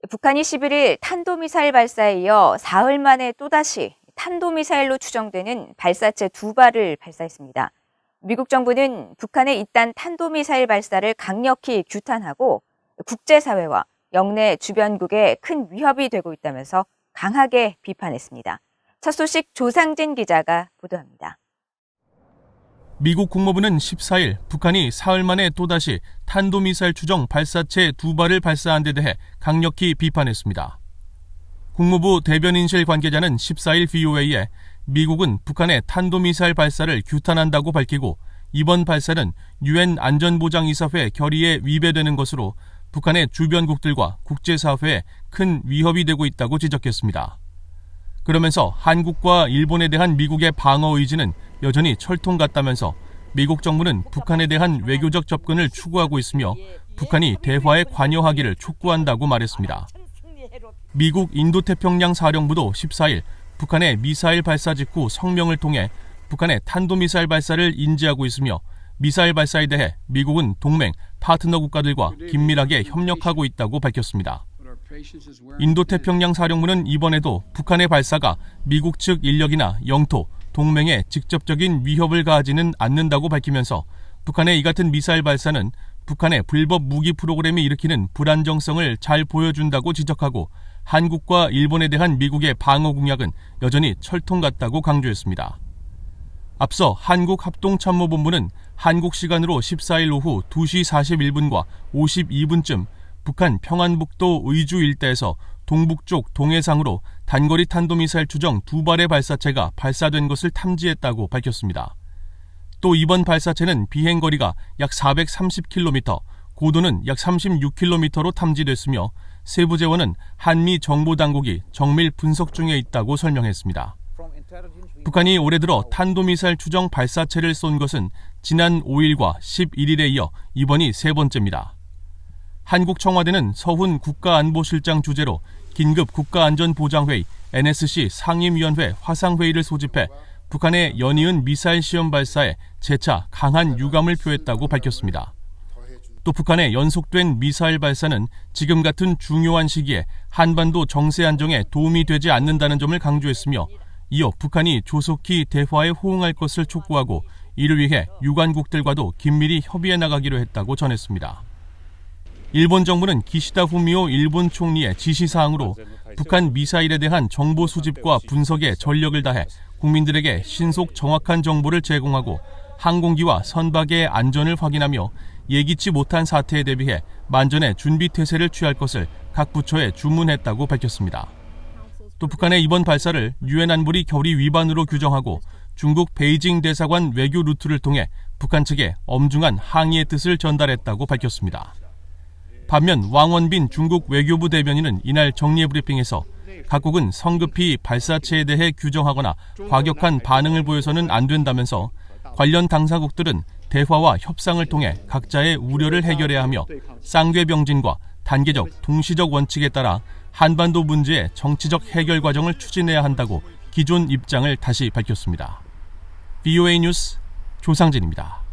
북한이 11일 탄도미사일 발사에 이어 사흘 만에 또다시 탄도미사일로 추정되는 발사체 2발을 발사했습니다. 미국 정부는 북한의 이딴 탄도미사일 발사를 강력히 규탄하고 국제사회와 영내 주변국에 큰 위협이 되고 있다면서 강하게 비판했습니다. 첫 소식 조상진 기자가 보도합니다. 미국 국무부는 14일 북한이 사흘 만에 또다시 탄도미사일 추정 발사체 2발을 발사한 데 대해 강력히 비판했습니다. 국무부 대변인실 관계자는 14일 VOA에 미국은 북한의 탄도미사일 발사를 규탄한다고 밝히고 이번 발사는 유엔 안전보장이사회 결의에 위배되는 것으로 북한의 주변국들과 국제사회에 큰 위협이 되고 있다고 지적했습니다. 그러면서 한국과 일본에 대한 미국의 방어 의지는 여전히 철통 같다면서 미국 정부는 북한에 대한 외교적 접근을 추구하고 있으며 북한이 대화에 관여하기를 촉구한다고 말했습니다. 미국 인도태평양 사령부도 14일 북한의 미사일 발사 직후 성명을 통해 북한의 탄도미사일 발사를 인지하고 있으며 미사일 발사에 대해 미국은 동맹, 파트너 국가들과 긴밀하게 협력하고 있다고 밝혔습니다. 인도태평양 사령부는 이번에도 북한의 발사가 미국 측 인력이나 영토, 동맹에 직접적인 위협을 가하지는 않는다고 밝히면서 북한의 이 같은 미사일 발사는 북한의 불법 무기 프로그램이 일으키는 불안정성을 잘 보여준다고 지적하고 한국과 일본에 대한 미국의 방어 공약은 여전히 철통 같다고 강조했습니다. 앞서 한국합동참모본부는 한국 시간으로 14일 오후 2시 41분과 52분쯤 북한 평안북도 의주 일대에서 동북쪽 동해상으로 단거리 탄도미사일 추정 2발의 발사체가 발사된 것을 탐지했다고 밝혔습니다. 또 이번 발사체는 비행거리가 약 430km, 고도는 약 36km로 탐지됐으며 세부 재원은 한미 정보당국이 정밀 분석 중에 있다고 설명했습니다. 북한이 올해 들어 탄도미사일 추정 발사체를 쏜 것은 지난 5일과 11일에 이어 이번이 세 번째입니다. 한국 청와대는 서훈 국가안보실장 주재로 긴급 국가안전보장회의 NSC 상임위원회 화상회의를 소집해 북한의 연이은 미사일 시험 발사에 재차 강한 유감을 표했다고 밝혔습니다. 또 북한의 연속된 미사일 발사는 지금 같은 중요한 시기에 한반도 정세 안정에 도움이 되지 않는다는 점을 강조했으며 이어 북한이 조속히 대화에 호응할 것을 촉구하고 이를 위해 유관국들과도 긴밀히 협의해 나가기로 했다고 전했습니다. 일본 정부는 기시다 후미오 일본 총리의 지시사항으로 북한 미사일에 대한 정보 수집과 분석에 전력을 다해 국민들에게 신속 정확한 정보를 제공하고 항공기와 선박의 안전을 확인하며 예기치 못한 사태에 대비해 만전의 준비 태세를 취할 것을 각 부처에 주문했다고 밝혔습니다. 또 북한의 이번 발사를 유엔 안보리 결의 위반으로 규정하고 중국 베이징 대사관 외교 루트를 통해 북한 측에 엄중한 항의의 뜻을 전달했다고 밝혔습니다. 반면 왕원빈 중국 외교부 대변인은 이날 정례 브리핑에서 각국은 성급히 발사체에 대해 규정하거나 과격한 반응을 보여서는 안 된다면서 관련 당사국들은 대화와 협상을 통해 각자의 우려를 해결해야 하며 쌍궤병진과 단계적, 동시적 원칙에 따라 한반도 문제의 정치적 해결 과정을 추진해야 한다고 기존 입장을 다시 밝혔습니다. VOA 뉴스 조상진입니다.